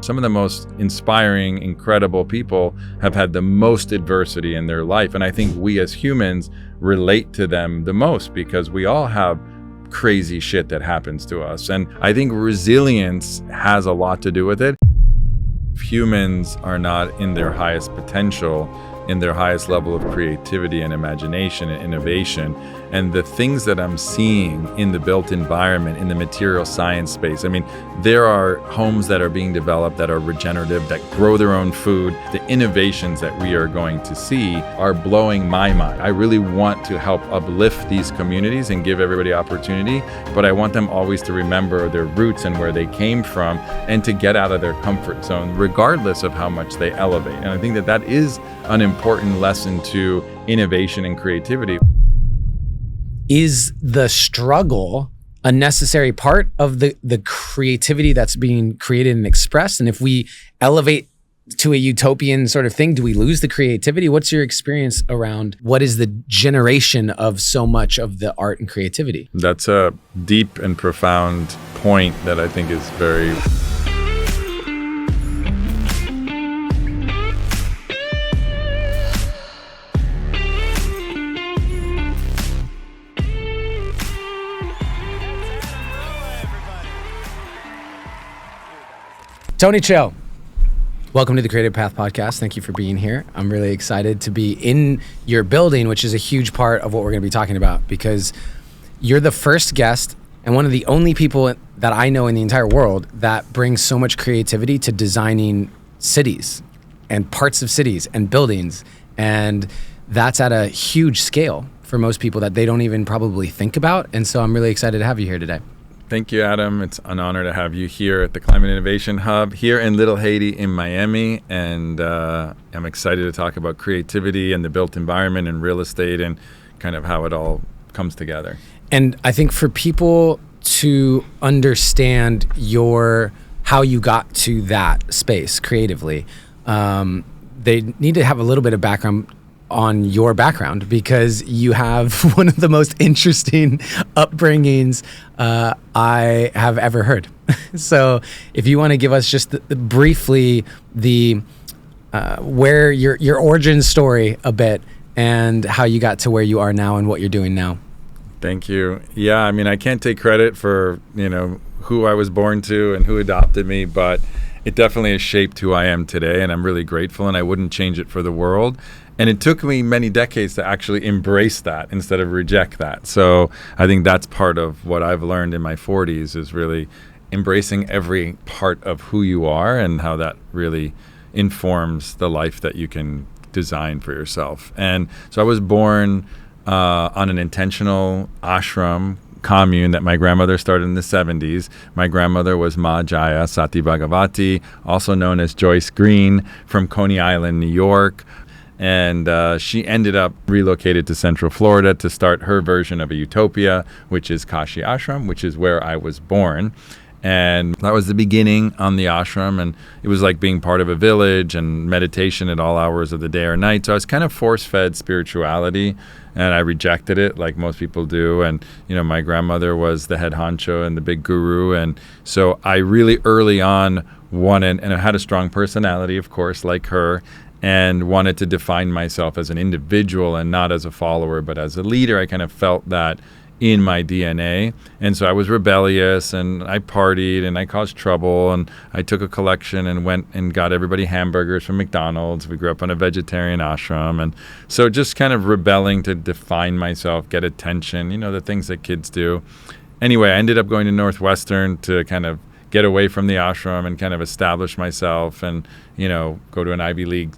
Some of the most inspiring, incredible people have had the most adversity in their life. And I think we as humans relate to them the most because we all have crazy shit that happens to us. And I think resilience has a lot to do with it. If humans are not in their highest potential, in their highest level of creativity and imagination and innovation, and the things that I'm seeing in the built environment, in the material science space. I mean, there are homes that are being developed that are regenerative, that grow their own food. The innovations that we are going to see are blowing my mind. I really want to help uplift these communities and give everybody opportunity, but I want them always to remember their roots and where they came from and to get out of their comfort zone, regardless of how much they elevate. And I think that that is an important lesson to innovation and creativity. Is the struggle a necessary part of the creativity that's being created and expressed? And if we elevate to a utopian sort of thing, do we lose the creativity? What's your experience around what is the generation of so much of the art and creativity? That's a deep and profound point that I think is very... Tony Cho, welcome to the Creative Path Podcast. Thank you for being here. I'm really excited to be in your building, which is a huge part of what we're going to be talking about, because you're the first guest and one of the only people that I know in the entire world that brings so much creativity to designing cities and parts of cities and buildings. And that's at a huge scale for most people that they don't even probably think about. And so I'm really excited to have you here today. Thank you, Adam. It's an honor to have you here at the Climate Innovation Hub here in Little Haiti in Miami. And I'm excited to talk about creativity and the built environment and real estate and kind of how it all comes together. And I think for people to understand how you got to that space creatively, they need to have a little bit of background on your background, because you have one of the most interesting upbringings I have ever heard. So if you want to give us just briefly where your origin story a bit and how you got to where you are now and what you're doing now. Thank you. Yeah, I mean, I can't take credit for, who I was born to and who adopted me, but it definitely has shaped who I am today, and I'm really grateful, and I wouldn't change it for the world. And it took me many decades to actually embrace that instead of reject that. So I think that's part of what I've learned in my 40s is really embracing every part of who you are and how that really informs the life that you can design for yourself. And so I was born on an intentional ashram commune that my grandmother started in the 70s. My grandmother was Ma Jaya Sati Bhagavati, also known as Joyce Green, from Coney Island, New York. And she ended up relocated to Central Florida to start her version of a utopia, which is Kashi Ashram, which is where I was born. And that was the beginning on the ashram. And it was like being part of a village and meditation at all hours of the day or night. So I was kind of force-fed spirituality, and I rejected it like most people do. And, my grandmother was the head honcho and the big guru. And so I really early on wanted, and I had a strong personality, of course, like her, and wanted to define myself as an individual and not as a follower, but as a leader. I kind of felt that in my DNA. And so I was rebellious, and I partied, and I caused trouble, and I took a collection and went and got everybody hamburgers from McDonald's. We grew up on a vegetarian ashram. And so just kind of rebelling to define myself, get attention, the things that kids do. Anyway, I ended up going to Northwestern to kind of get away from the ashram and kind of establish myself and, go to an Ivy League,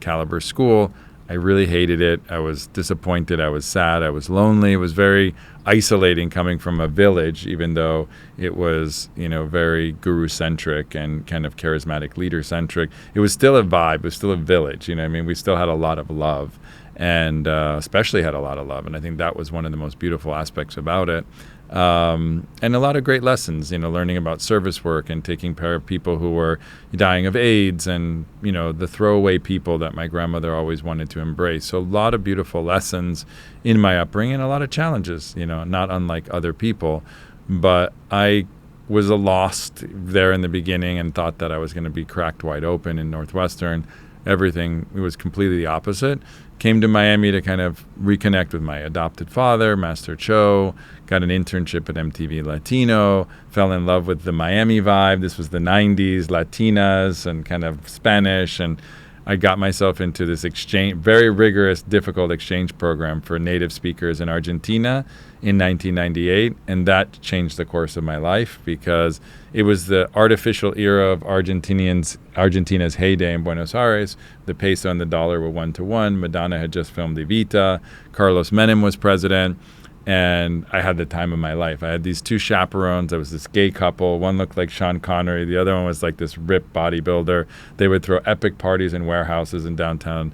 caliber school. I really hated it. I was disappointed. I was sad. I was lonely. It was very isolating coming from a village, even though it was, very guru-centric and kind of charismatic leader-centric. It was still a vibe. It was still a village. We still had a lot of love, and especially had a lot of love. And I think that was one of the most beautiful aspects about it. And a lot of great lessons, learning about service work and taking care of people who were dying of AIDS and, the throwaway people that my grandmother always wanted to embrace. So a lot of beautiful lessons in my upbringing and a lot of challenges, not unlike other people. But I was a lost there in the beginning and thought that I was going to be cracked wide open in Northwestern. Everything was completely the opposite. Came to Miami to kind of reconnect with my adopted father, Master Cho, got an internship at MTV Latino, fell in love with the Miami vibe. This was the 90s, Latinas and kind of Spanish. And I got myself into this very rigorous, difficult exchange program for native speakers in Argentina in 1998. And that changed the course of my life because it was the artificial era of Argentina's heyday in Buenos Aires. The peso and the dollar were 1-to-1. Madonna had just filmed Evita. Carlos Menem was president. And I had the time of my life. I had these two chaperones. I was this gay couple. One looked like Sean Connery. The other one was like this ripped bodybuilder. They would throw epic parties in warehouses in downtown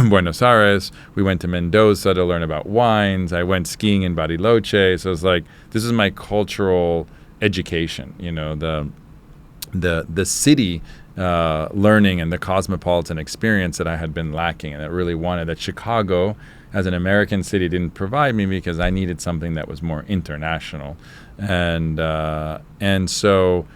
Buenos Aires. We went to Mendoza to learn about wines. I went skiing in Bariloche. So it was like, this is my cultural education, the city learning and the cosmopolitan experience that I had been lacking and that really wanted, that Chicago as an American city didn't provide me because I needed something that was more international. And so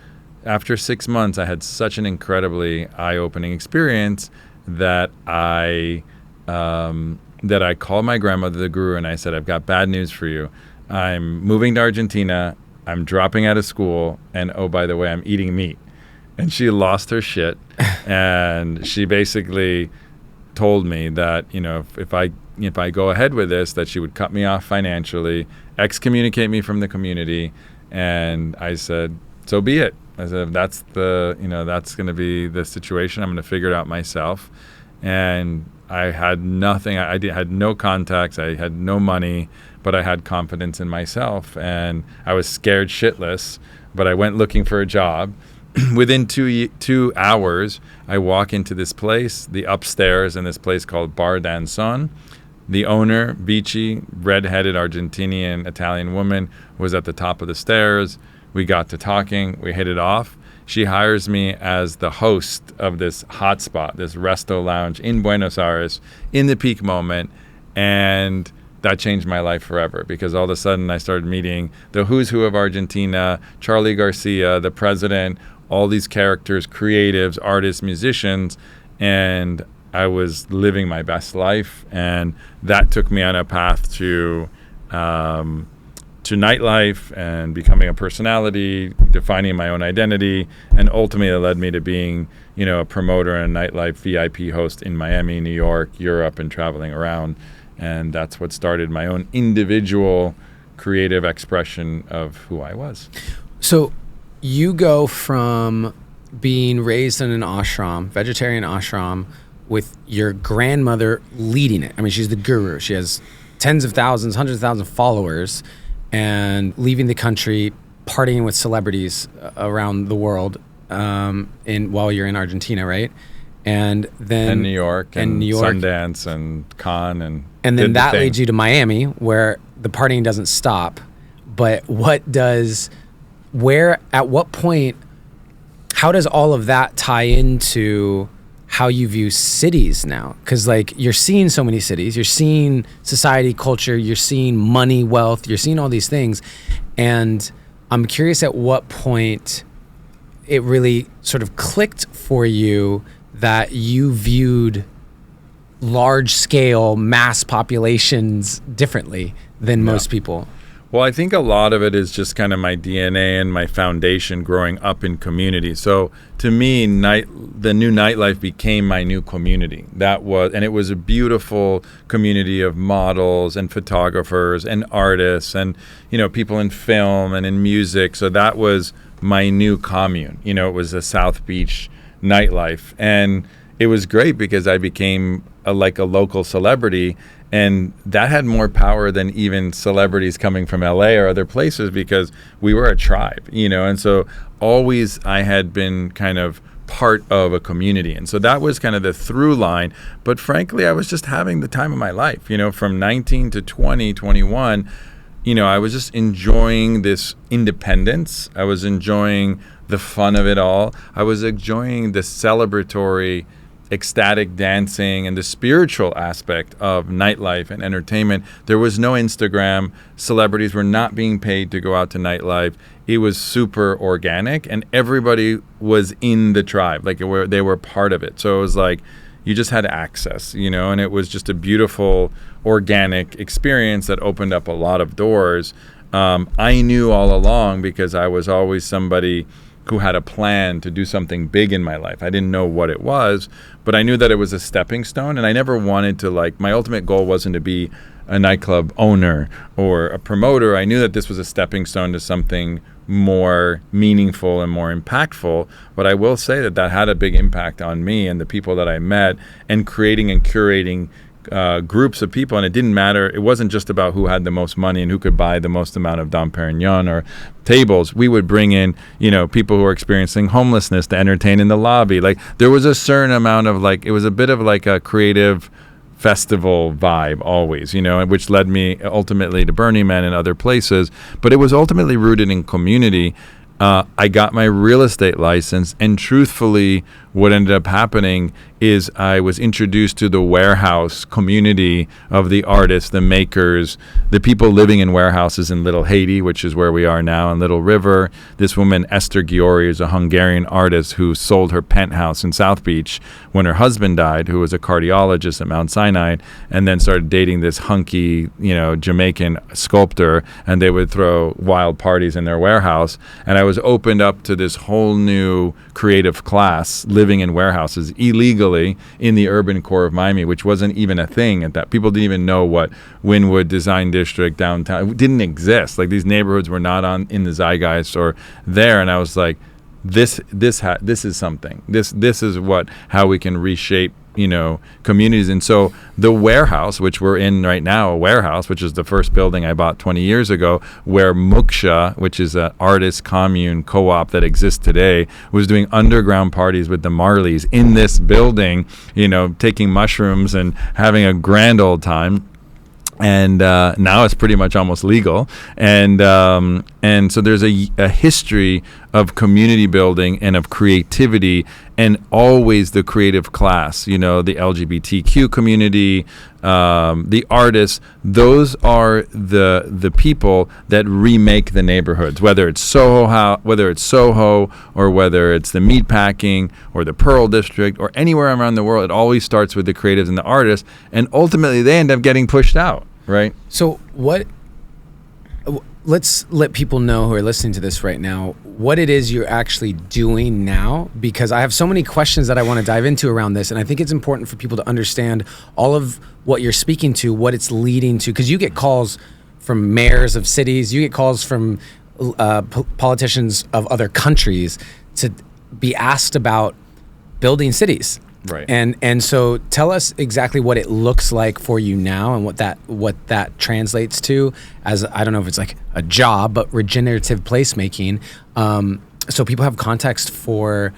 after 6 months, I had such an incredibly eye-opening experience that I called my grandmother, the guru, and I said, I've got bad news for you. I'm moving to Argentina. I'm dropping out of school. And oh, by the way, I'm eating meat. And she lost her shit. And she basically told me that, if I go ahead with this, that she would cut me off financially, excommunicate me from the community. And I said, so be it. I said, that's that's going to be the situation. I'm going to figure it out myself. And I had nothing. I had no contacts. I had no money, but I had confidence in myself. And I was scared shitless, but I went looking for a job. Within 2 hours, I walk into this place, the upstairs in this place called Bar Danzon. The owner, Vici, red-headed Argentinian Italian woman, was at the top of the stairs. We got to talking. We hit it off. She hires me as the host of this hotspot, this resto lounge in Buenos Aires in the peak moment. And that changed my life forever because all of a sudden I started meeting the who's who of Argentina, Charlie Garcia, the president, all these characters, creatives, artists, musicians, and I was living my best life. And that took me on a path to nightlife and becoming a personality, defining my own identity, and ultimately it led me to being, a promoter and a nightlife VIP host in Miami, New York, Europe, and traveling around. And that's what started my own individual creative expression of who I was. So you go from being raised in an ashram, vegetarian ashram, with your grandmother leading it. I mean, she's the guru. She has tens of thousands, hundreds of thousands of followers, and leaving the country, partying with celebrities around the world while you're in Argentina, right? And then New York, Sundance and Cannes. And then that leads you to Miami, where the partying doesn't stop. But at what point, how does all of that tie into how you view cities now? Because you're seeing so many cities, you're seeing society, culture, you're seeing money, wealth, you're seeing all these things. And I'm curious at what point it really sort of clicked for you that you viewed large scale mass populations differently than most people. Well, I think a lot of it is just kind of my DNA and my foundation growing up in community. So to me, the new nightlife became my new community. And it was a beautiful community of models and photographers and artists and, people in film and in music. So that was my new commune. It was a South Beach nightlife. And it was great because I became a local celebrity. And that had more power than even celebrities coming from LA or other places because we were a tribe, and so always I had been kind of part of a community. And so that was kind of the through line. But frankly, I was just having the time of my life, from 19 to 20, 21, I was just enjoying this independence. I was enjoying the fun of it all. I was enjoying the celebratory ecstatic dancing and the spiritual aspect of nightlife and entertainment. There was no Instagram. Celebrities were not being paid to go out to nightlife. it was super organic, and everybody was in the tribe, like they were part of it. So it was like you just had access, and it was just a beautiful organic experience that opened up a lot of doors. I knew all along, because I was always somebody who had a plan to do something big in my life. I didn't know what it was, but I knew that it was a stepping stone, and I never wanted to, my ultimate goal wasn't to be a nightclub owner or a promoter. I knew that this was a stepping stone to something more meaningful and more impactful. But I will say that had a big impact on me and the people that I met, and creating and curating groups of people. And it didn't matter. It wasn't just about who had the most money and who could buy the most amount of Dom Perignon or tables. We would bring in, people who were experiencing homelessness to entertain in the lobby. There was a certain amount of it was a bit of a creative festival vibe always, which led me ultimately to Burning Man and other places. But it was ultimately rooted in community. I got my real estate license, and truthfully, what ended up happening is I was introduced to the warehouse community of the artists, the makers, the people living in warehouses in Little Haiti, which is where we are now, in Little River. This woman, Esther Giori, is a Hungarian artist who sold her penthouse in South Beach when her husband died, who was a cardiologist at Mount Sinai, and then started dating this hunky, Jamaican sculptor, and they would throw wild parties in their warehouse. And I was opened up to this whole new creative class living in warehouses illegally in the urban core of Miami, which wasn't even a thing at that. People didn't even know what Wynwood Design District downtown, it didn't exist. These neighborhoods were not in the zeitgeist or there. And I was like, this is something. This is how we can reshape communities. And so the warehouse, which we're in right now, a warehouse, which is the first building I bought 20 years ago, where Muksha, which is an artist commune co-op that exists today, was doing underground parties with the Marleys in this building, taking mushrooms and having a grand old time. And now it's pretty much almost legal. And so there's a history of community building and of creativity, and always the creative class, the LGBTQ community, the artists. Those are the people that remake the neighborhoods, whether it's Soho, or whether it's the Meatpacking or the Pearl District or anywhere around the world. It always starts with the creatives and the artists, and ultimately they end up getting pushed out, right? So let's let people know who are listening to this right now what it is you're actually doing now, because I have so many questions that I want to dive into around this, and I think it's important for people to understand all of what you're speaking to, what it's leading to, because you get calls from mayors of cities, you get calls from politicians of other countries to be asked about building cities. Right. And so tell us exactly what it looks like for you now, and what that translates to as, I don't know if it's like a job, but regenerative placemaking. So people have context for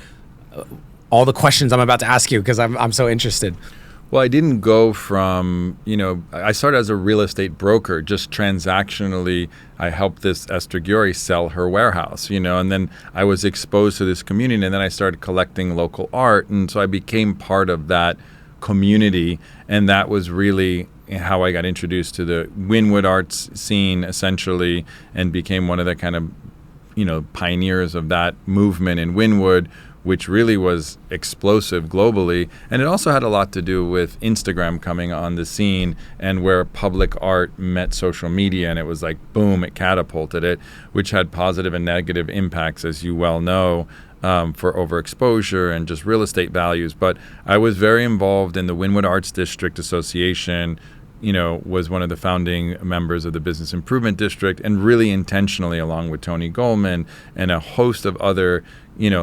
all the questions I'm about to ask you, because I'm so interested. Well, I didn't go from, I started as a real estate broker, just transactionally. I helped this Esther Giori sell her warehouse, and then I was exposed to this community, and then I started collecting local art. And so I became part of that community. And that was really how I got introduced to the Wynwood arts scene, essentially, and became one of the kind of, pioneers of that movement in Wynwood, which really was explosive globally. And it also had a lot to do with Instagram coming on the scene, and where public art met social media, and it was like, boom, it catapulted it, which had positive and negative impacts, as you well know, for overexposure and just real estate values. But I was very involved in the Wynwood Arts District Association, was one of the founding members of the Business Improvement District, and really intentionally, along with Tony Goldman and a host of other,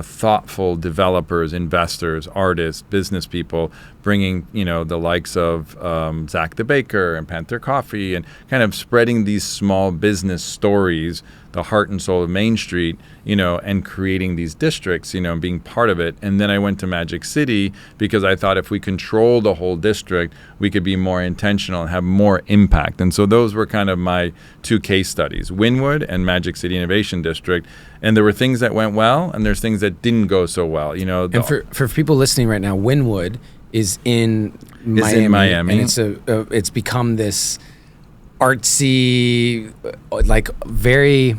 thoughtful developers, investors, artists, business people, bringing, the likes of Zach the Baker and Panther Coffee, and kind of spreading these small business stories, the heart and soul of Main Street, and creating these districts, and being part of it. And then I went to Magic City, because I thought if we control the whole district, we could be more intentional and have more impact. And so those were kind of my two case studies, Wynwood and Magic City Innovation District. And there were things that went well, and there's things that didn't go so well. And for people listening right now, Wynwood is in Miami, and it's become this artsy, like very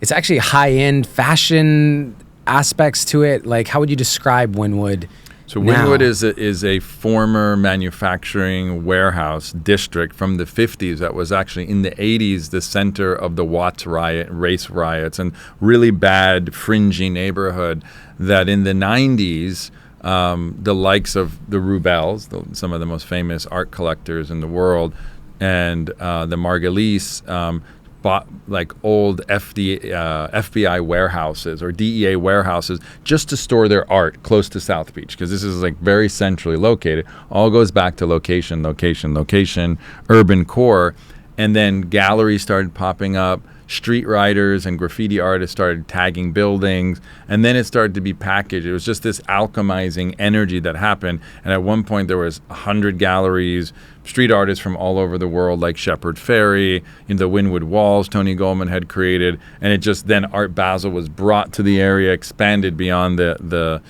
it's actually high-end fashion aspects to it. Like, how would you describe Wynwood? So Wynwood is a former manufacturing warehouse district from the 50s that was actually in the 80s the center of the Watts race riots, and really bad, fringy neighborhood that in the 90s, the likes of the Rubels, some of the most famous art collectors in the world, and the Margulies bought like old FBI warehouses or DEA warehouses just to store their art close to South Beach, because this is like very centrally located. All goes back to location, urban core. And then galleries started popping up. Street writers and graffiti artists started tagging buildings, and then it started to be packaged. It was just this alchemizing energy that happened. And at one point there was 100 galleries, street artists from all over the world like Shepard Fairey, in the Wynwood Walls Tony Goldman had created, and it just then Art Basel was brought to the area, expanded beyond the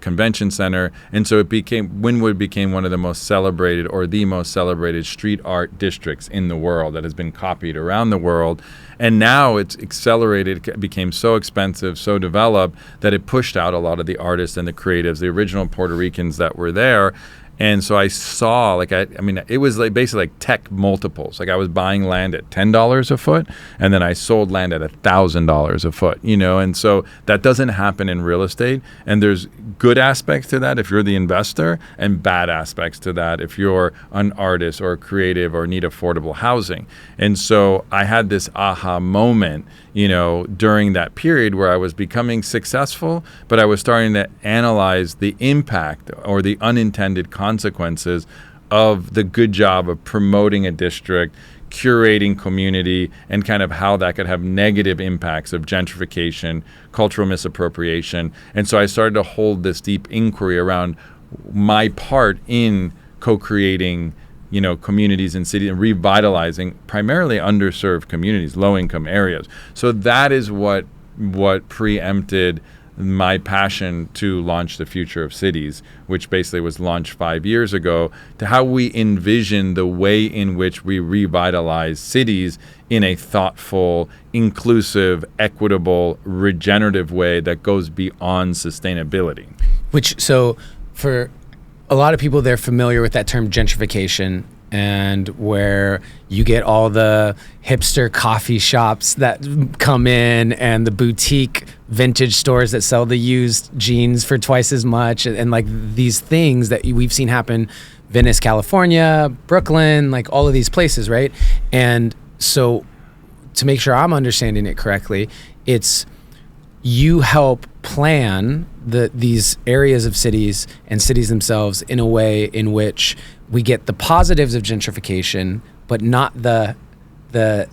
convention center, and so Wynwood became one of the most celebrated, or the most celebrated, street art districts in the world that has been copied around the world. And now it's accelerated, it became so expensive, so developed, that it pushed out a lot of the artists and the creatives, the original Puerto Ricans that were there. And so I saw, like, I mean, it was like basically like tech multiples. Like I was buying land at $10 a foot, and then I sold land at $1,000 a foot, you know? And so that doesn't happen in real estate. And there's good aspects to that if you're the investor, and bad aspects to that if you're an artist or a creative or need affordable housing. And so I had this aha moment, you know, during that period where I was becoming successful, but I was starting to analyze the impact or the unintended consequences of the good job of promoting a district, curating community, and kind of how that could have negative impacts of gentrification, cultural misappropriation. And so I started to hold this deep inquiry around my part in co-creating, you know, communities and cities, and revitalizing primarily underserved communities, low-income areas. So that is what preempted my passion to launch the Future of Cities, which basically was launched 5 years ago, to how we envision the way in which we revitalize cities in a thoughtful, inclusive, equitable, regenerative way that goes beyond sustainability. So for a lot of people, they're familiar with that term gentrification, and where you get all the hipster coffee shops that come in and the boutique vintage stores that sell the used jeans for twice as much, and like these things that we've seen happen, Venice, California, Brooklyn, like all of these places, right? And so to make sure I'm understanding it correctly, it's you help plan these areas of cities and cities themselves in a way in which we get the positives of gentrification, but not the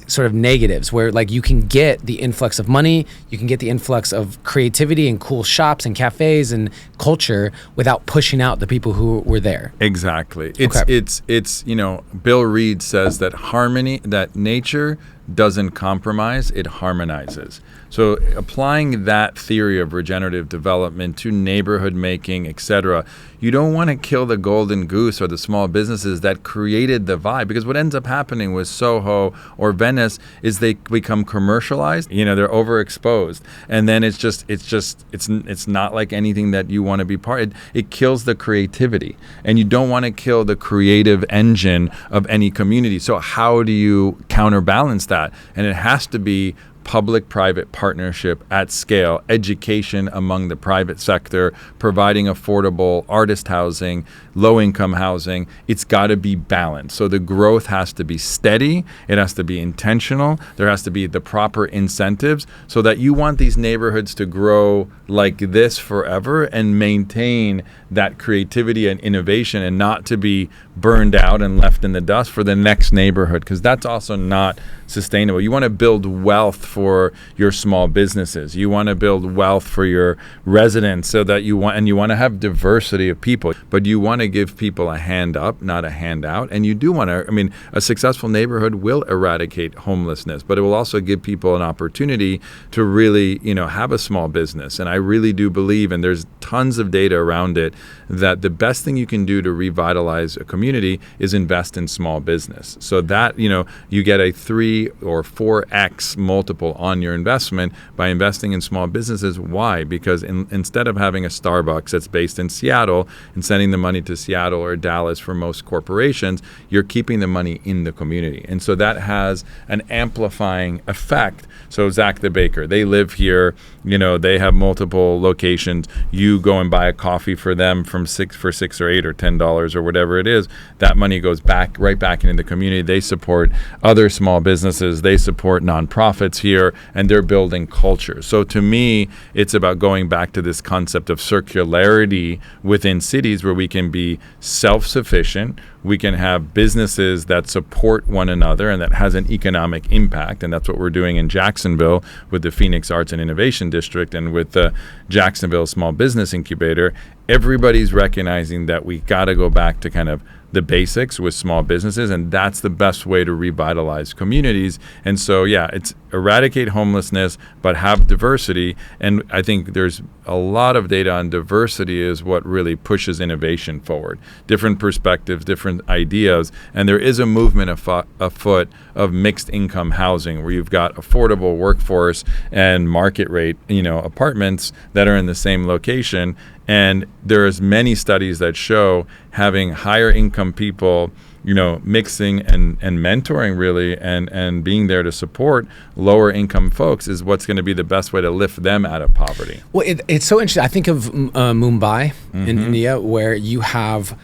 sort of negatives, where like you can get the influx of money, you can get the influx of creativity and cool shops and cafes and culture without pushing out the people who were there. Exactly. It's you know, Bill Reed says that nature doesn't compromise, it harmonizes. So applying that theory of regenerative development to neighborhood making, etc., you don't want to kill the golden goose or the small businesses that created the vibe, because what ends up happening with Soho or Venice is they become commercialized. You know, they're overexposed, and then it's not like anything that you want to be part. It kills the creativity, and you don't want to kill the creative engine of any community. So how do you counterbalance that? And it has to be public-private partnership at scale, education among the private sector, providing affordable artist housing, low-income housing. It's got to be balanced. So the growth has to be steady. It has to be intentional. There has to be the proper incentives so that you want these neighborhoods to grow like this forever and maintain that creativity and innovation, and not to be burned out and left in the dust for the next neighborhood, because that's also not sustainable. You want to build wealth for your small businesses. You want to build wealth for your residents, so that you want to have diversity of people, but you want to give people a hand up, not a handout. And you do want to, I mean, a successful neighborhood will eradicate homelessness, but it will also give people an opportunity to really, you know, have a small business. And I really do believe, and there's tons of data around it, that the best thing you can do to revitalize a community is invest in small business. So that, you know, you get a 3 or 4x multiple multiple on your investment by investing in small businesses. Why? Because instead of having a Starbucks that's based in Seattle and sending the money to Seattle or Dallas for most corporations, you're keeping the money in the community. And so that has an amplifying effect. So Zach the baker, they live here, they have multiple locations. You go and buy a coffee for them for $6 or $8 or $10 or whatever it is. That money goes right back into the community. They support other small businesses. They support nonprofits here, and they're building culture. So to me, it's about going back to this concept of circularity within cities where we can be self-sufficient. We can have businesses that support one another and that has an economic impact. And that's what we're doing in Jacksonville with the Phoenix Arts and Innovation District and with the Jacksonville Small Business Incubator. Everybody's recognizing that we got to go back to kind of the basics with small businesses, and that's the best way to revitalize communities. And so, it's eradicate homelessness, but have diversity. And I think there's a lot of data on diversity is what really pushes innovation forward. Different perspectives, different ideas, and there is a movement afoot of mixed income housing where you've got affordable workforce and market rate, apartments that are in the same location. And there's many studies that show having higher income people, mixing and mentoring really and being there to support lower income folks is what's going to be the best way to lift them out of poverty. Well, it's so interesting. I think of Mumbai in India, where you have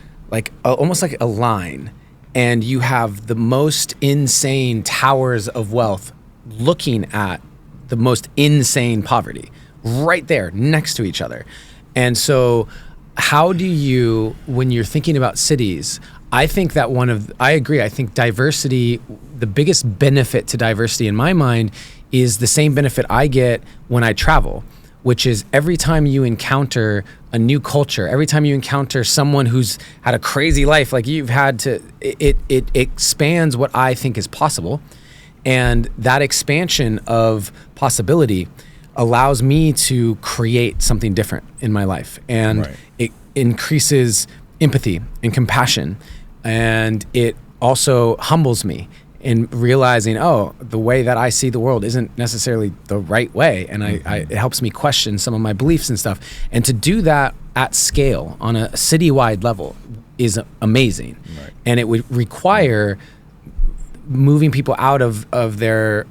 almost like a line, and you have the most insane towers of wealth looking at the most insane poverty right there next to each other. And so how do you, when you're thinking about cities, I think that I agree. I think diversity, the biggest benefit to diversity in my mind is the same benefit I get when I travel, which is every time you encounter a new culture, every time you encounter someone who's had a crazy life like you've had to, it expands what I think is possible. And that expansion of possibility allows me to create something different in my life. And it increases empathy and compassion. And it also humbles me in realizing, the way that I see the world isn't necessarily the right way. And it helps me question some of my beliefs and stuff. And to do that at scale on a citywide level is amazing. Right. And it would require moving people out of their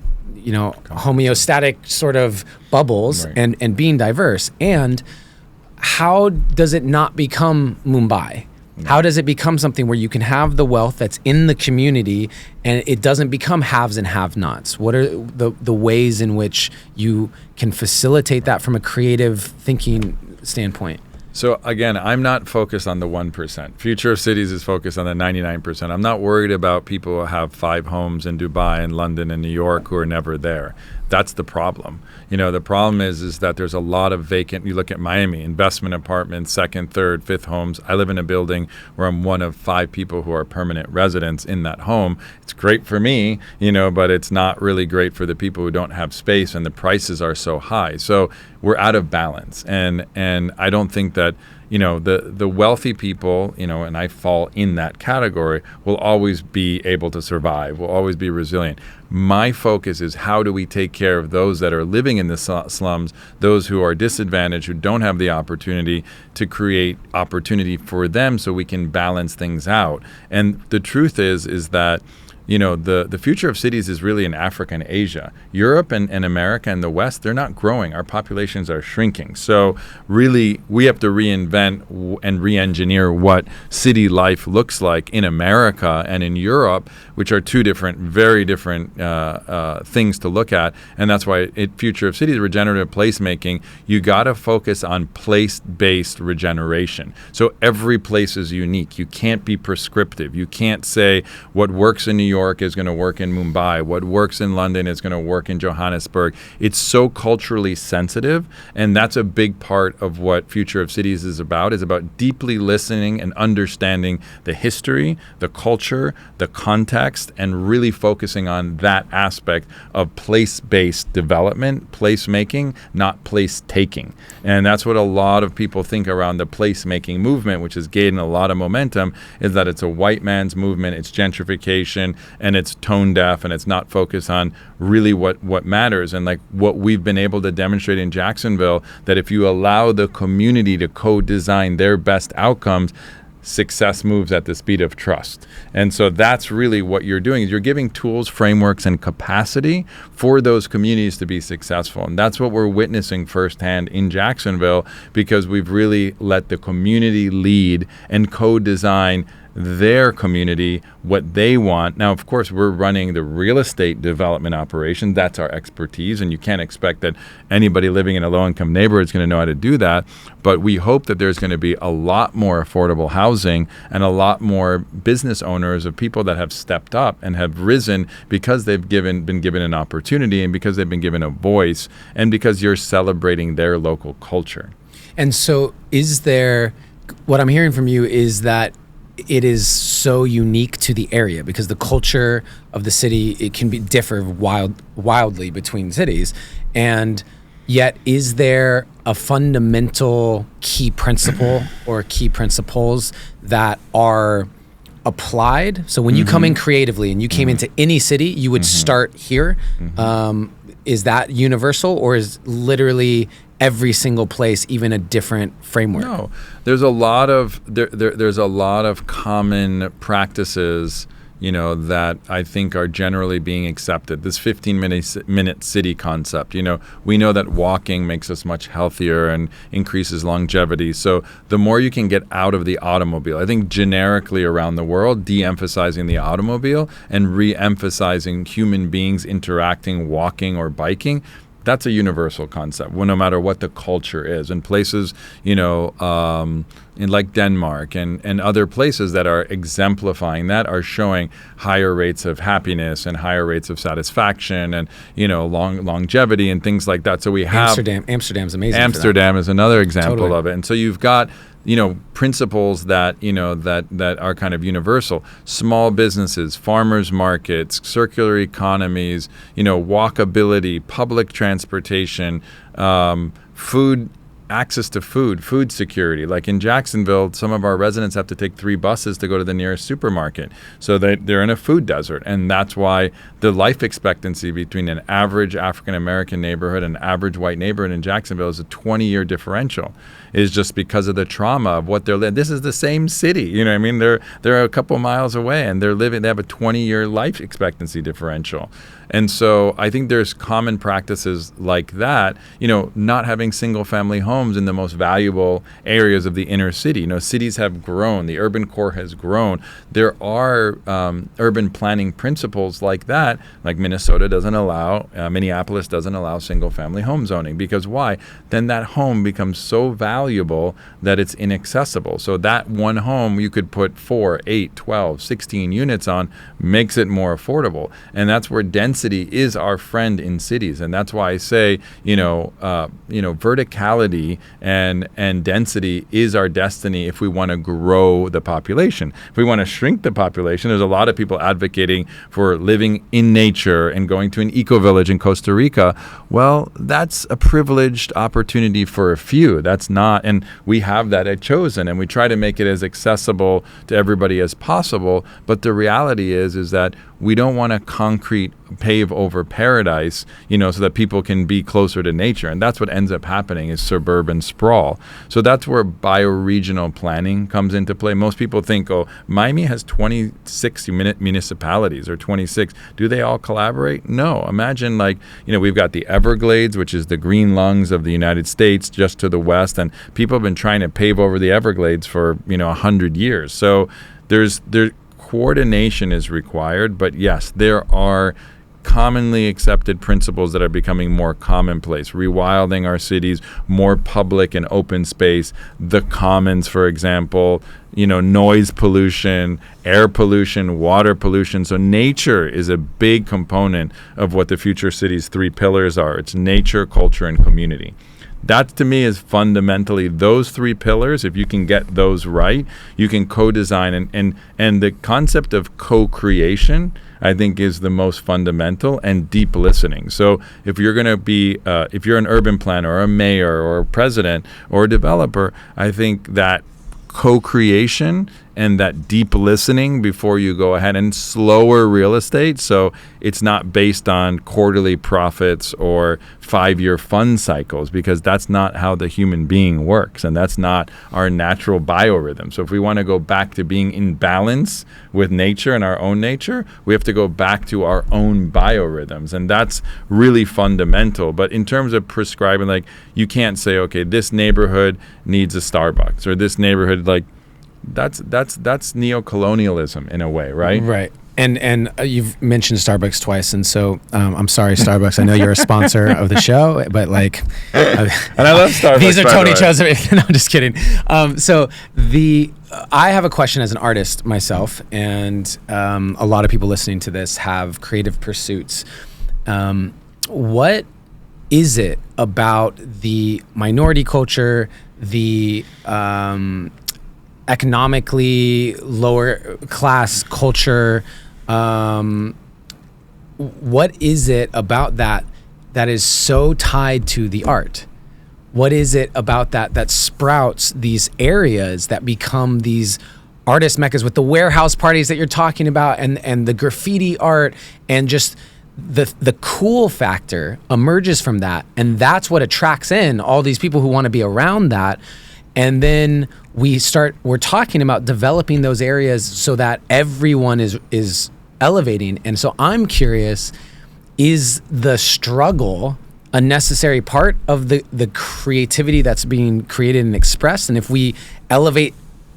homeostatic sort of bubbles and being diverse. And how does it not become Mumbai? How does it become something where you can have the wealth that's in the community and it doesn't become haves and have-nots? What are the ways in which you can facilitate that from a creative thinking standpoint? So again, I'm not focused on the 1%. Future of Cities is focused on the 99%. I'm not worried about people who have 5 homes in Dubai and London and New York who are never there. That's the problem. The problem is that there's a lot of vacant. You look at Miami, investment apartments, 2nd, 3rd, 5th homes. I live in a building where I'm one of 5 people who are permanent residents in that home. It's great for me, but it's not really great for the people who don't have space, and the prices are so high. So we're out of balance. And I don't think that the wealthy people, and I fall in that category, will always be able to survive, will always be resilient. My focus is how do we take care of those that are living in the slums, those who are disadvantaged, who don't have the opportunity to create opportunity for them so we can balance things out. And the truth is that the future of cities is really in Africa and Asia. Europe and America and the West, they're not growing. Our populations are shrinking. So really, we have to reinvent and re-engineer what city life looks like in America and in Europe, which are two very different things to look at. And that's why future of cities, regenerative placemaking, you got to focus on place-based regeneration. So every place is unique. You can't be prescriptive. You can't say what works in New York is going to work in Mumbai. What works in London is going to work in Johannesburg. It's so culturally sensitive, and that's a big part of what Future of Cities is about deeply listening and understanding the history, the culture, the context, and really focusing on that aspect of place-based development, placemaking, not place-taking. And that's what a lot of people think around the placemaking movement, which is gaining a lot of momentum, is that it's a white man's movement, it's gentrification. and it's tone deaf, and it's not focused on really what matters. And like what we've been able to demonstrate in Jacksonville, that if you allow the community to co-design their best outcomes, success moves at the speed of trust. And so that's really what you're doing, is you're giving tools, frameworks, and capacity for those communities to be successful. And that's what we're witnessing firsthand in Jacksonville, because we've really let the community lead and co-design their community, what they want. Now, of course, we're running the real estate development operation. That's our expertise, and you can't expect that anybody living in a low-income neighborhood is going to know how to do that. But we hope that there's going to be a lot more affordable housing and a lot more business owners of people that have stepped up and have risen because they've been given an opportunity, and because they've been given a voice, and because you're celebrating their local culture. And so what I'm hearing from you is that it is so unique to the area, because the culture of the city, it can differ wildly between cities. And yet, is there a fundamental key principle or key principles that are applied? So when you come in creatively and you came into any city, you would start here. Is that universal, or is literally every single place even a different framework? No, there's a lot of there's a lot of common practices, that I think are generally being accepted. This 15-minute city concept, we know that walking makes us much healthier and increases longevity. So the more you can get out of the automobile, I think generically around the world, de-emphasizing the automobile and re-emphasizing human beings interacting, walking or biking, that's a universal concept, no matter what the culture is. In places, in like Denmark and other places that are exemplifying that, are showing higher rates of happiness and higher rates of satisfaction and, longevity and things like that. So we have Amsterdam's amazing. Amsterdam is another example Totally. of it. And so you've got, principles that, that are kind of universal. Small businesses, farmers markets, circular economies, walkability, public transportation, access to food security. Like in Jacksonville, some of our residents have to take 3 buses to go to the nearest supermarket. So they're in a food desert. And that's why the life expectancy between an average African-American neighborhood and an average white neighborhood in Jacksonville is a 20-year differential. Is just because of the trauma of what they're living. This is the same city, They're a couple miles away, and they have a 20-year life expectancy differential. And so I think there's common practices like that, not having single-family homes in the most valuable areas of the inner city. Cities have grown. The urban core has grown. There are urban planning principles like that, like Minnesota doesn't allow, Minneapolis doesn't allow single-family home zoning. Because why? Then that home becomes so valuable that it's inaccessible. So that one home you could put 4, 8, 12, 16 units on makes it more affordable. And that's where density is our friend in cities. And that's why I say, verticality and density is our destiny if we want to grow the population. If we want to shrink the population, there's a lot of people advocating for living in nature and going to an eco-village in Costa Rica. Well, that's a privileged opportunity for a few. That's not, and we have that at Chosen, and we try to make it as accessible to everybody as possible. But the reality is that we don't want to pave over paradise, so that people can be closer to nature. And that's what ends up happening, is suburban sprawl. So that's where bioregional planning comes into play. Most people think, Miami has 26 municipalities or 26. Do they all collaborate? No. Imagine we've got the Everglades, which is the green lungs of the United States, just to the west. And people have been trying to pave over the Everglades for, 100 years. So there's coordination is required, but yes, there are commonly accepted principles that are becoming more commonplace. Rewilding our cities, more public and open space, the commons, for example, noise pollution, air pollution, water pollution. So nature is a big component of what the future city's 3 pillars are. It's nature, culture, and community. That, to me, is fundamentally those 3 pillars. If you can get those right, you can co-design. And the concept of co-creation, I think, is the most fundamental, and deep listening. So if you're going to be, if you're an urban planner or a mayor or a president or a developer, I think that co-creation and that deep listening before you go ahead, and slower real estate. So it's not based on quarterly profits or 5-year fund cycles, because that's not how the human being works, and that's not our natural biorhythm. So if we want to go back to being in balance with nature and our own nature, we have to go back to our own biorhythms, and that's really fundamental. But in terms of prescribing, like, you can't say, okay, this neighborhood needs a Starbucks, or this neighborhood, like, that's neocolonialism in a way, right? Right. And you've mentioned Starbucks twice, and so I'm sorry, Starbucks. I know you're a sponsor of the show, but like, and I love Starbucks. These are Tony Cho's. No, I'm just kidding. I have a question as an artist myself, and a lot of people listening to this have creative pursuits. What is it about the minority culture, the economically lower class culture? What is it about that is so tied to the art? What is it about that sprouts these areas that become these artist meccas, with the warehouse parties that you're talking about, and the graffiti art, and just the cool factor emerges from that, and that's what attracts in all these people who want to be around that. And then we're talking about developing those areas so that everyone is elevating. And so I'm curious, is the struggle a necessary part of the creativity that's being created and expressed? And if we elevate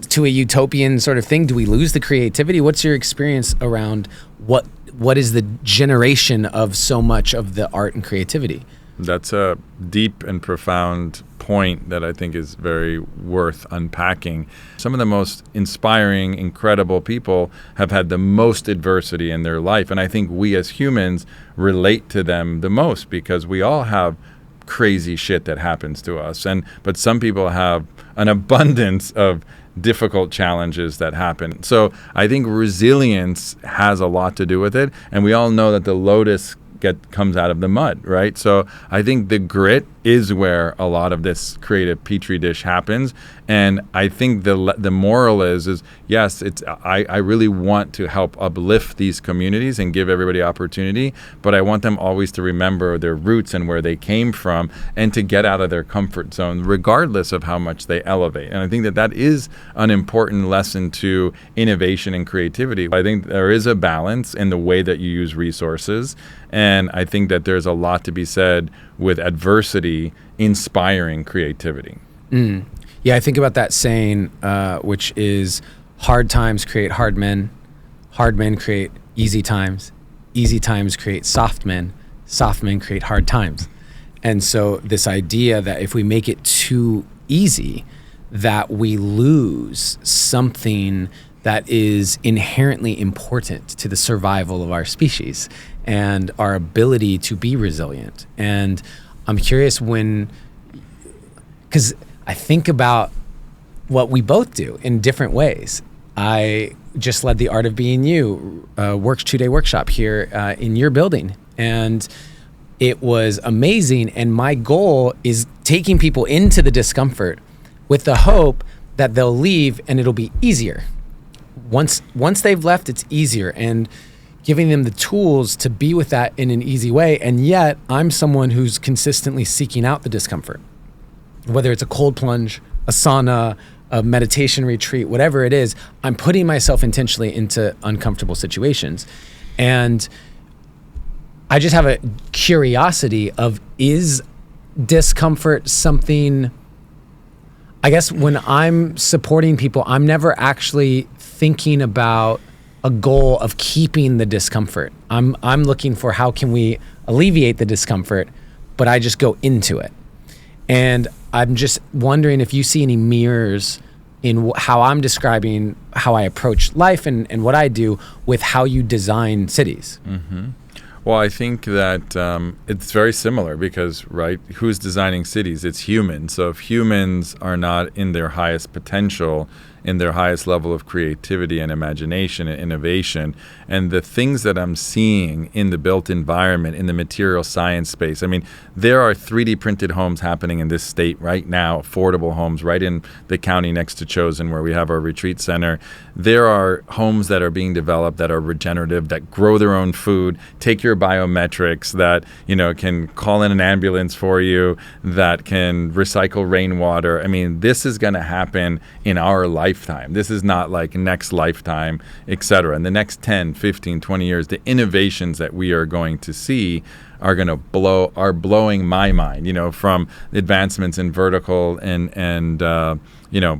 to a utopian sort of thing, do we lose the creativity? What's your experience around what is the generation of so much of the art and creativity? That's a deep and profound point that I think is very worth unpacking. Some of the most inspiring, incredible people have had the most adversity in their life. And I think we as humans relate to them the most, because we all have crazy shit that happens to us. But some people have an abundance of difficult challenges that happen. So I think resilience has a lot to do with it. And we all know that the lotus comes out of the mud, right? So I think the grit is where a lot of this creative petri dish happens. And I think the moral is yes, I really want to help uplift these communities and give everybody opportunity, but I want them always to remember their roots and where they came from, and to get out of their comfort zone regardless of how much they elevate. And I think that is an important lesson to innovation and creativity. I think there is a balance in the way that you use resources, and I think that there's a lot to be said with adversity inspiring creativity. Yeah, I think about that saying, which is, hard times create hard men create easy times create soft men create hard times. And so this idea that if we make it too easy, that we lose something that is inherently important to the survival of our species and our ability to be resilient. And I'm curious because I think about what we both do in different ways. I just led the Art of Being You 2-day workshop here in your building, and it was amazing. And my goal is taking people into the discomfort with the hope that they'll leave and it'll be easier. Once they've left, it's easier, and giving them the tools to be with that in an easy way. And yet I'm someone who's consistently seeking out the discomfort, whether it's a cold plunge, a sauna, a meditation retreat, whatever it is. I'm putting myself intentionally into uncomfortable situations. And I just have a curiosity of, is discomfort something, I guess when I'm supporting people, I'm never actually thinking about a goal of keeping the discomfort. I'm looking for how can we alleviate the discomfort, but I just go into it. And I'm just wondering if you see any mirrors in how I'm describing how I approach life and what I do with how you design cities. Mm-hmm. Well, I think that it's very similar because, right, who's designing cities? It's humans. So if humans are not in their highest potential, in their highest level of creativity and imagination and innovation. And the things that I'm seeing in the built environment, in the material science space, I mean, there are 3D printed homes happening in this state right now, affordable homes right in the county next to Chosen where we have our retreat center. There are homes that are being developed that are regenerative, that grow their own food, take your biometrics, that, you know, can call in an ambulance for you, that can recycle rainwater. I mean, this is going to happen in our lifetime. This is not like next lifetime, et cetera. In the next 10, 15, 20 years, the innovations that we are going to see are blowing my mind, you know, from advancements in vertical and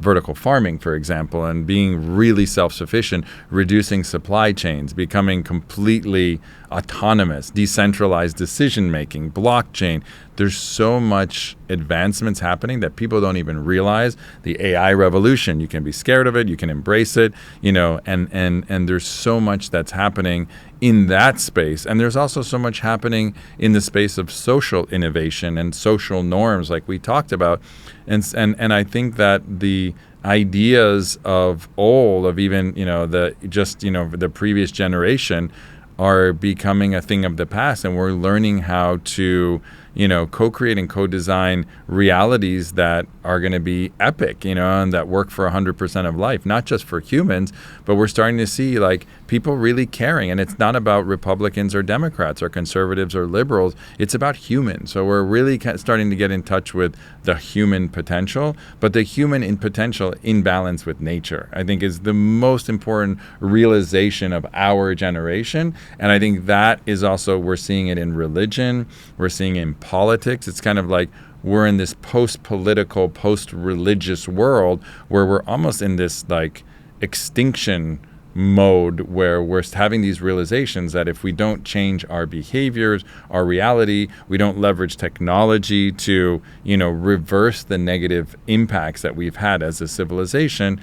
vertical farming, for example, and being really self-sufficient, reducing supply chains, becoming completely autonomous, decentralized decision-making, blockchain. There's so much advancements happening that people don't even realize. The AI revolution, you can be scared of it, you can embrace it, you know, and there's so much that's happening in that space. And there's also so much happening in the space of social innovation and social norms like we talked about. And I think that the ideas of old, of even, you know, the previous generation are becoming a thing of the past, and we're learning how to, you know, co-create and co-design realities that are going to be epic, you know, and that work for 100% of life, not just for humans, but we're starting to see like people really caring. And it's not about Republicans or Democrats or conservatives or liberals. It's about humans. So we're really starting to get in touch with the human potential, but the human in potential in balance with nature, I think, is the most important realization of our generation. And I think that is also, we're seeing it in religion, we're seeing it in politics. It's kind of like we're in this post-political, post-religious world where we're almost in this like extinction mode where we're having these realizations that if we don't change our behaviors, our reality, we don't leverage technology to, you know, reverse the negative impacts that we've had as a civilization,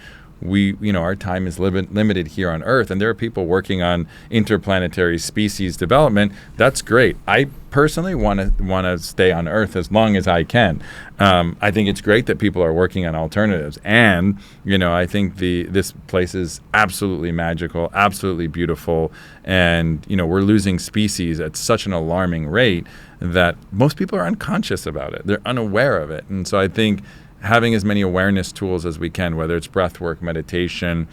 our time is limited here on Earth, and there are people working on interplanetary species development. That's great. I personally want to stay on Earth as long as I can. I think it's great that people are working on alternatives, and you know, I think this place is absolutely magical, absolutely beautiful, and you know, we're losing species at such an alarming rate that most people are unconscious about it. They're unaware of it, and so I think having as many awareness tools as we can, whether it's breath work, meditation,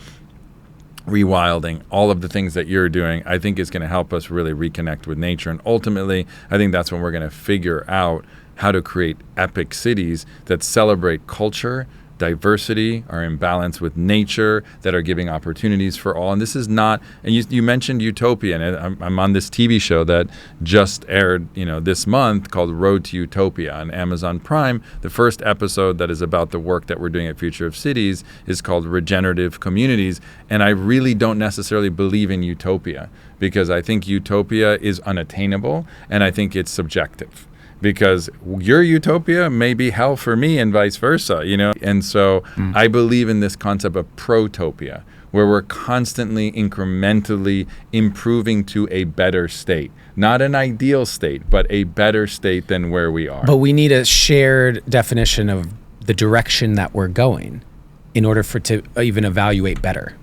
rewilding, all of the things that you're doing, I think is going to help us really reconnect with nature. And ultimately, I think that's when we're going to figure out how to create epic cities that celebrate culture, diversity, are in balance with nature, that are giving opportunities for all. And this is not, and you mentioned utopia, and I'm on this TV show that just aired, you know, this month called Road to Utopia on Amazon Prime. The first episode that is about the work that we're doing at Future of Cities is called Regenerative Communities. And I really don't necessarily believe in utopia, because I think utopia is unattainable, and I think it's subjective. Because your utopia may be hell for me and vice versa, you know? And so I believe in this concept of protopia, where we're constantly incrementally improving to a better state. Not an ideal state, but a better state than where we are. But we need a shared definition of the direction that we're going in order to even evaluate better,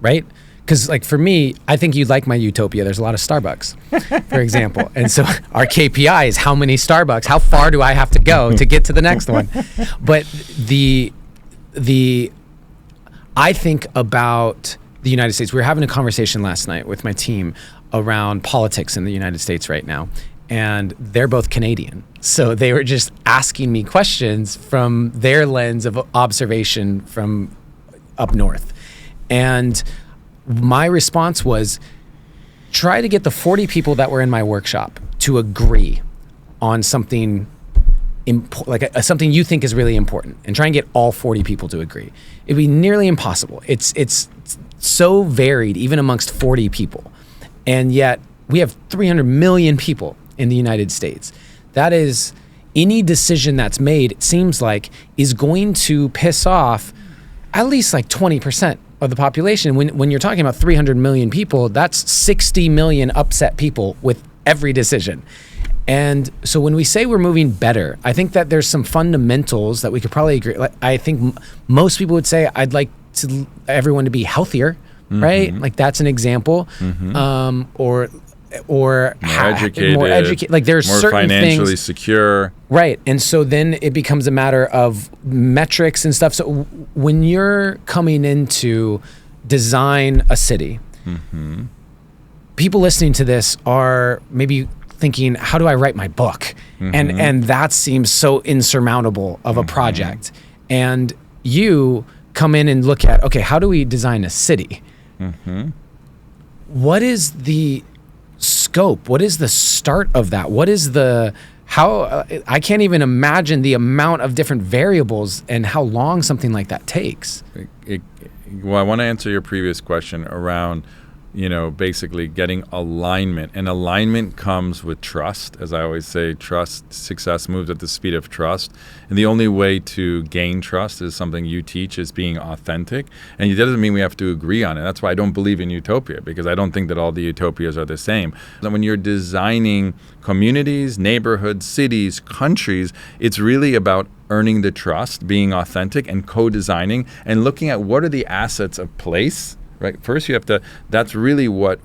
right? Because like for me, I think you'd like my utopia. There's a lot of Starbucks, for example. And so our KPI is how many Starbucks, how far do I have to go to get to the next one? But I think about the United States. We were having a conversation last night with my team around politics in the United States right now. And they're both Canadian. So they were just asking me questions from their lens of observation from up north. And my response was, try to get the 40 people that were in my workshop to agree on something something you think is really important, and try and get all 40 people to agree. It'd be nearly impossible. It's so varied, even amongst 40 people. And yet we have 300 million people in the United States. That is, any decision that's made, it seems like, is going to piss off at least like 20% of the population. When you're talking about 300 million people, that's 60 million upset people with every decision. And so when we say we're moving better, I think that there's some fundamentals that we could probably agree. Like, I think most people would say, I'd like everyone to be healthier, right? Like that's an example. Or more educated, like there's more certain financially things, secure. right? And so then it becomes a matter of metrics and stuff. So when you're coming in to design a city, people listening to this are maybe thinking, how do I write my book? And that seems so insurmountable of a project. And you come in and look at, okay, how do we design a city? What is the scope? What is the start of that? What is the I can't even imagine the amount of different variables and how long something like that takes. Well, I want to answer your previous question around, basically getting alignment. And alignment comes with trust. As I always say, success moves at the speed of trust. And the only way to gain trust is something you teach, is being authentic. And it doesn't mean we have to agree on it. That's why I don't believe in utopia, because I don't think that all the utopias are the same. And when you're designing communities, neighborhoods, cities, countries, it's really about earning the trust, being authentic, and co-designing, and looking at what are the assets of place. Right. First, you have to. That's really what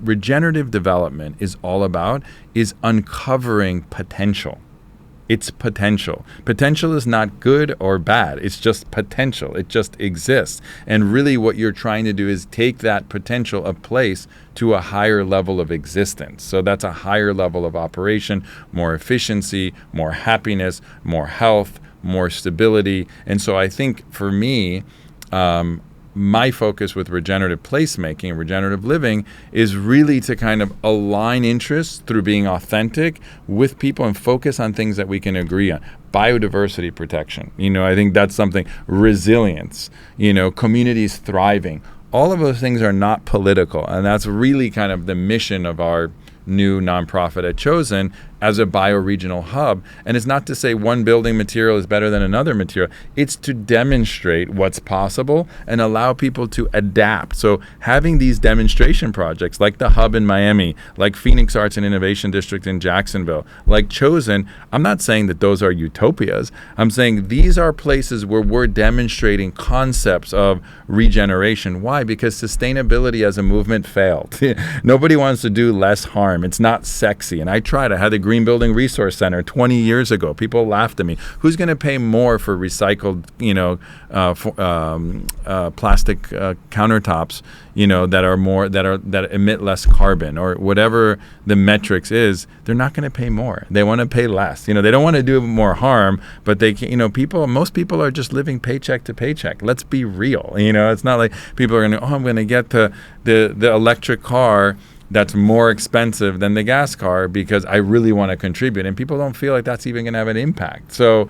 regenerative development is all about: is uncovering potential. It's potential. Potential is not good or bad. It's just potential. It just exists. And really, what you're trying to do is take that potential of place to a higher level of existence. So that's a higher level of operation, more efficiency, more happiness, more health, more stability. And so I think for me, my focus with regenerative placemaking and regenerative living is really to kind of align interests through being authentic with people and focus on things that we can agree on. Biodiversity protection, I think that's something. Resilience, communities thriving. All of those things are not political, and that's really kind of the mission of our new nonprofit at Chosen as a bioregional hub. And it's not to say one building material is better than another material. It's to demonstrate what's possible and allow people to adapt. So having these demonstration projects like the hub in Miami, like Phoenix Arts and Innovation District in Jacksonville, like Chosen, I'm not saying that those are utopias. I'm saying these are places where we're demonstrating concepts of regeneration. Why? Because sustainability as a movement failed. Nobody wants to do less harm. It's not sexy. And I tried. I had the Green Building Resource Center 20 years ago. People laughed at me. Who's going to pay more for recycled, plastic countertops, that emit less carbon, or whatever the metrics is? They're not going to pay more. They want to pay less. They don't want to do more harm, but they can, most people are just living paycheck to paycheck. Let's be real. It's not like people are going to, I'm going to get the electric car that's more expensive than the gas car because I really want to contribute. And people don't feel like that's even going to have an impact. So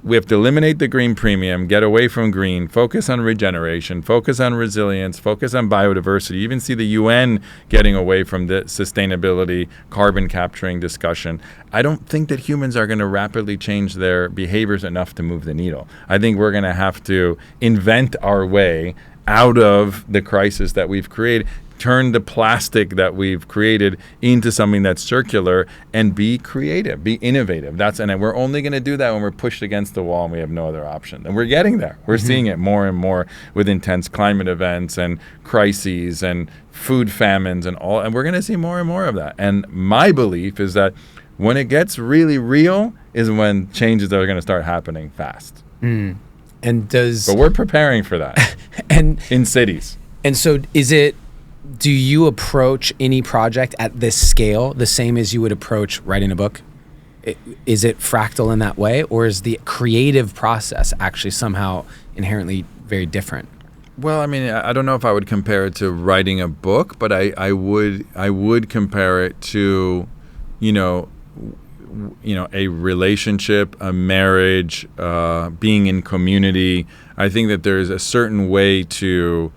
we have to eliminate the green premium, get away from green, focus on regeneration, focus on resilience, focus on biodiversity. You even see the UN getting away from the sustainability, carbon capturing discussion. I don't think that humans are going to rapidly change their behaviors enough to move the needle. I think we're going to have to invent our way out of the crisis that we've created, turn the plastic that we've created into something that's circular, and be creative, be innovative. And we're only going to do that when we're pushed against the wall and we have no other option. And we're getting there. We're seeing it more and more with intense climate events and crises and food famines and all. And we're going to see more and more of that. And my belief is that when it gets really real is when changes are going to start happening fast. But we're preparing for that in cities. And so do you approach any project at this scale the same as you would approach writing a book? Is it fractal in that way, or is the creative process actually somehow inherently very different? Well, I mean, I don't know if I would compare it to writing a book, but I would compare it to, a relationship, a marriage, being in community. I think that there's a certain way to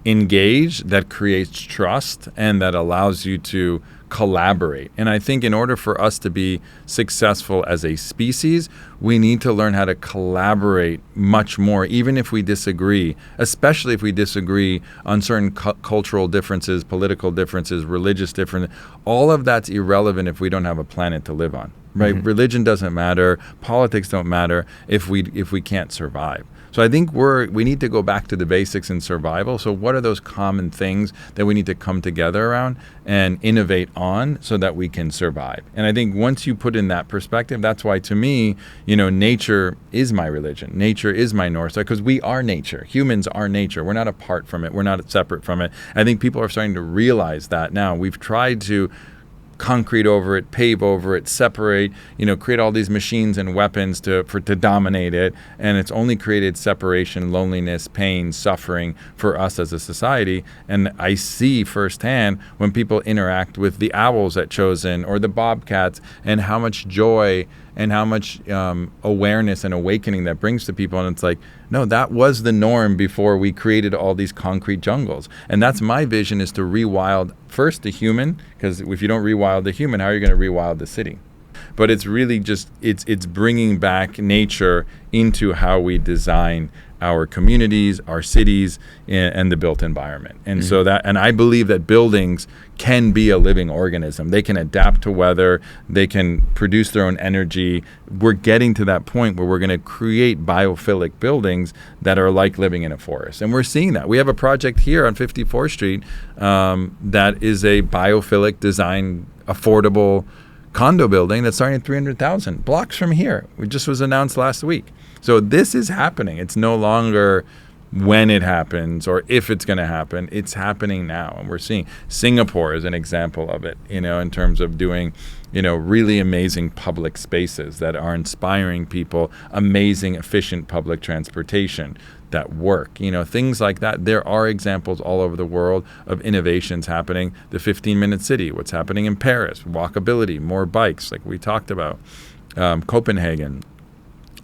engage that creates trust and that allows you to collaborate. And I think in order for us to be successful as a species, we need to learn how to collaborate much more, even if we disagree, especially if we disagree on certain cultural differences, political differences, religious differences. All of that's irrelevant if we don't have a planet to live on, right? Religion doesn't matter. Politics don't matter if we can't survive. So I think we need to go back to the basics in survival. So what are those common things that we need to come together around and innovate on so that we can survive? And I think once you put in that perspective, that's why to me, nature is my religion. Nature is my North Star, because we are nature. Humans are nature. We're not apart from it. We're not separate from it. I think people are starting to realize that now. We've tried to concrete over it, pave over it, separate, create all these machines and weapons to dominate it. And it's only created separation, loneliness, pain, suffering for us as a society. And I see firsthand when people interact with the owls at Chosen or the bobcats, and how much joy and how much awareness and awakening that brings to people. And it's like, no, that was the norm before we created all these concrete jungles. And that's my vision, is to rewild first the human, because if you don't rewild the human, how are you going to rewild the city? But it's really just, it's bringing back nature into how we design our communities, our cities, and the built environment. And so and I believe that buildings can be a living organism. They can adapt to weather. They can produce their own energy. We're getting to that point where we're going to create biophilic buildings that are like living in a forest. And we're seeing that. We have a project here on 54th Street that is a biophilic design, affordable condo building that's starting at $300,000 blocks from here. It just was announced last week. So this is happening. It's no longer when it happens or if it's going to happen. It's happening now. And we're seeing Singapore as an example of it, in terms of doing, really amazing public spaces that are inspiring people, amazing, efficient public transportation that work, things like that. There are examples all over the world of innovations happening. The 15-minute city, what's happening in Paris, walkability, more bikes, like we talked about, Copenhagen,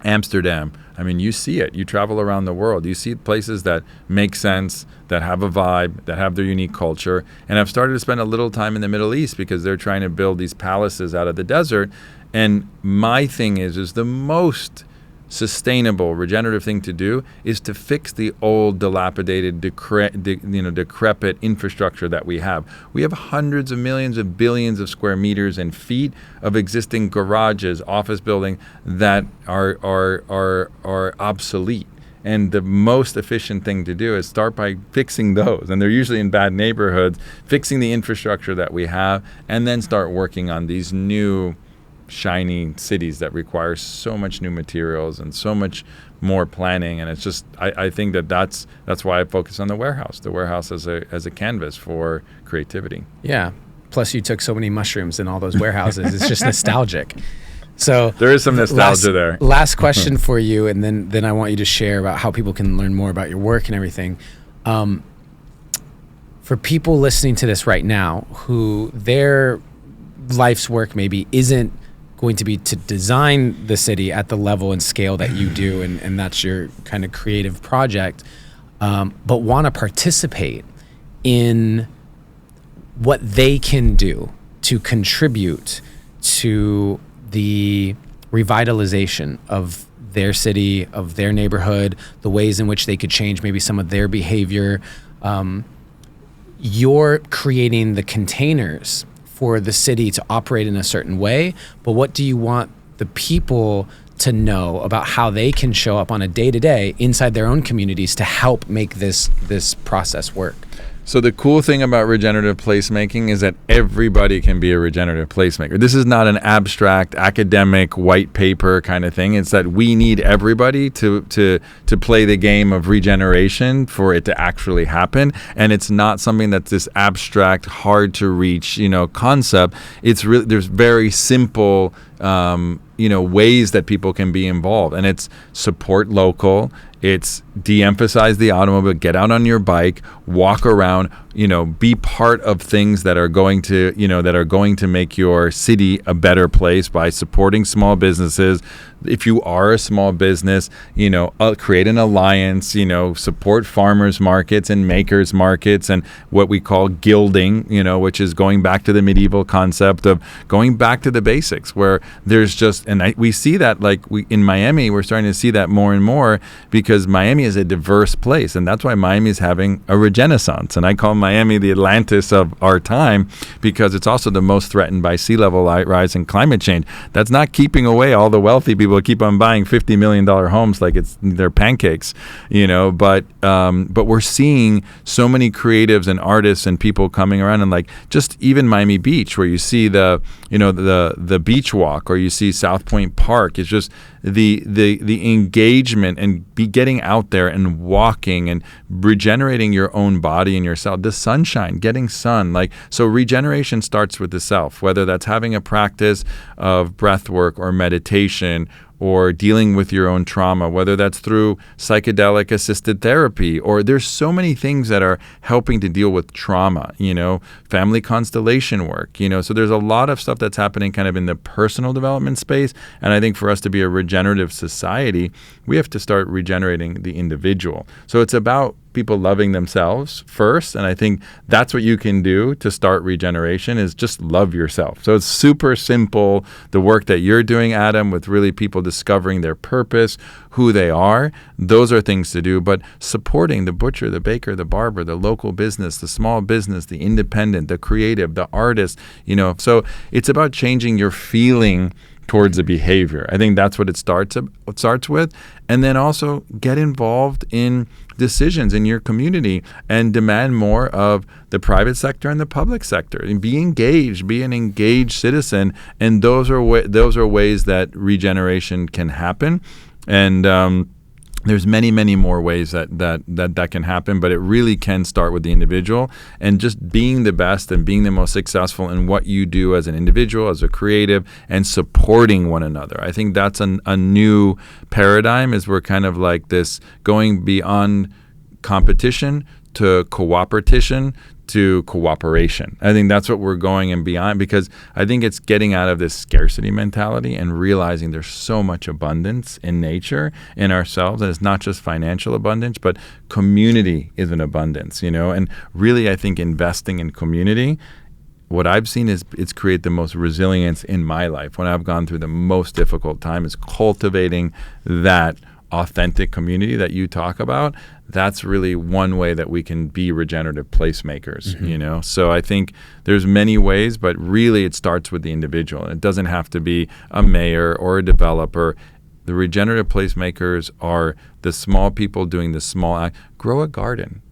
Amsterdam. I mean, you see it. You travel around the world. You see places that make sense, that have a vibe, that have their unique culture. And I've started to spend a little time in the Middle East because they're trying to build these palaces out of the desert. And my thing is the most sustainable, regenerative thing to do is to fix the old, dilapidated, decrepit infrastructure that we have. We have hundreds of millions of billions of square meters and feet of existing garages, office buildings that are obsolete. And the most efficient thing to do is start by fixing those. And they're usually in bad neighborhoods, fixing the infrastructure that we have, and then start working on these new shiny cities that require so much new materials and so much more planning. And it's just, I think that's why I focus on the warehouse as a canvas for creativity. Yeah. Plus you took so many mushrooms in all those warehouses. It's just nostalgic. So there is some nostalgia there. Last question for you, and then I want you to share about how people can learn more about your work and everything. For people listening to this right now who their life's work maybe isn't going to be to design the city at the level and scale that you do, and that's your kind of creative project, but want to participate in what they can do to contribute to the revitalization of their city, of their neighborhood, the ways in which they could change maybe some of their behavior. You're creating the containers for the city to operate in a certain way, but what do you want the people to know about how they can show up on a day-to-day inside their own communities to help make this process work? So the cool thing about regenerative placemaking is that everybody can be a regenerative placemaker. This is not an abstract academic white paper kind of thing. It's that we need everybody to play the game of regeneration for it to actually happen. And it's not something that's this abstract, hard to reach, concept. It's really, there's very simple ways that people can be involved, and it's support local. It's de-emphasize the automobile, get out on your bike, walk around, be part of things that are going to make your city a better place by supporting small businesses. If you are a small business, create an alliance, support farmers markets and makers markets and what we call gilding, which is going back to the medieval concept of going back to the basics, where there's just, we see that in Miami, we're starting to see that more and more because Miami is a diverse place. And that's why Miami is having a regenaissance. And I call Miami the Atlantis of our time, because it's also the most threatened by sea level rise and climate change. That's not keeping away all the wealthy people who keep on buying $50 million homes like they're pancakes, but we're seeing so many creatives and artists and people coming around, and like just even Miami Beach, where you see the beach walk, or you see South Point Park. It's just the engagement and getting out there and walking and regenerating your own body and yourself. The sunshine, getting sun. So regeneration starts with the self, whether that's having a practice of breath work or meditation, or dealing with your own trauma, whether that's through psychedelic assisted therapy, or there's so many things that are helping to deal with trauma, family constellation work, so there's a lot of stuff that's happening kind of in the personal development space. And I think for us to be a regenerative society, we have to start regenerating the individual. So it's about people loving themselves first. And I think that's what you can do to start regeneration, is just love yourself. So it's super simple. The work that you're doing, Adam, with really people discovering their purpose, who they are, those are things to do. But supporting the butcher, the baker, the barber, the local business, the small business, the independent, the creative, the artist, so it's about changing your feeling towards a behavior. I think that's what it starts with. And then also get involved in decisions in your community and demand more of the private sector and the public sector, and be engaged, be an engaged citizen. And those are ways that regeneration can happen. And there's many, many more ways that can happen, but it really can start with the individual and just being the best and being the most successful in what you do as an individual, as a creative, and supporting one another. I think that's a new paradigm, is we're kind of like this going beyond competition to cooperation to cooperation. I think that's what we're going and beyond, because I think it's getting out of this scarcity mentality and realizing there's so much abundance in nature, in ourselves, and it's not just financial abundance, but community is an abundance, and really I think investing in community, what I've seen is it's create the most resilience in my life. When I've gone through the most difficult time, is cultivating that authentic community that you talk about. That's really one way that we can be regenerative placemakers, So I think there's many ways, but really it starts with the individual. It doesn't have to be a mayor or a developer. The regenerative placemakers are the small people doing the small act. Grow a garden,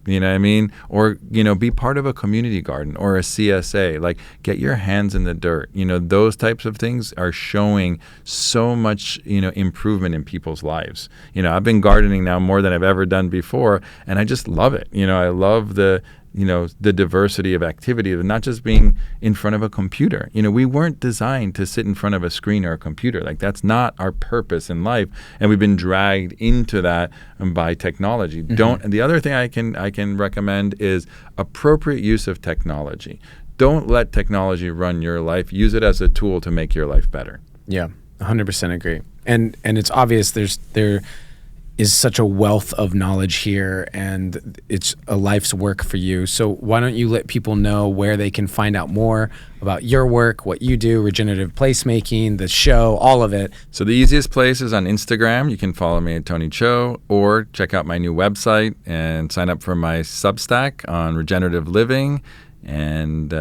or, be part of a community garden or a CSA, get your hands in the dirt. Those types of things are showing so much, improvement in people's lives. I've been gardening now more than I've ever done before, and I just love it. I love the diversity of activity, of not just being in front of a computer. We weren't designed to sit in front of a screen or a computer. That's not our purpose in life, and we've been dragged into that by technology. The other thing I can recommend is appropriate use of technology. Don't let technology run your life. Use it as a tool to make your life better. Yeah, 100% agree. And it's obvious there is such a wealth of knowledge here, and it's a life's work for you. So why don't you let people know where they can find out more about your work, what you do, regenerative placemaking, the show, all of it. So the easiest place is on Instagram. You can follow me at Tony Cho, or check out my new website and sign up for my Substack on regenerative living. And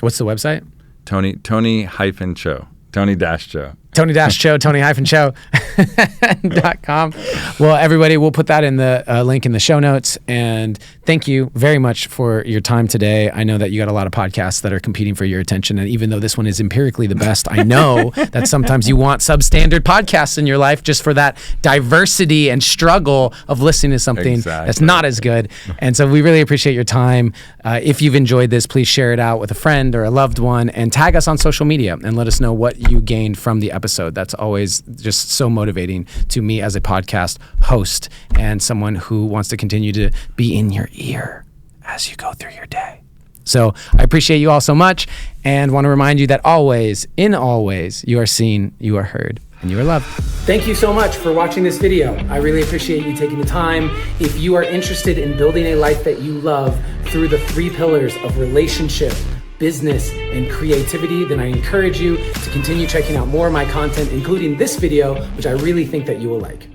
what's the website? Tony-Cho. Tony-Cho. Tony-Cho, Tony-Cho.com. Well, everybody, we'll put that in the link in the show notes. And thank you very much for your time today. I know that you got a lot of podcasts that are competing for your attention. And even though this one is empirically the best, I know that sometimes you want substandard podcasts in your life just for that diversity and struggle of listening to something that's not as good. And so we really appreciate your time. If you've enjoyed this, please share it out with a friend or a loved one, and tag us on social media and let us know what you gained from the episode. That's always just so motivating to me as a podcast host and someone who wants to continue to be in your ear as you go through your day. So I appreciate you all so much, and want to remind you that always, in all ways, you are seen, you are heard, and you are loved. Thank you so much for watching this video. I really appreciate you taking the time. If you are interested in building a life that you love through the 3 pillars of relationship, business, and creativity, then I encourage you to continue checking out more of my content, including this video, which I really think that you will like.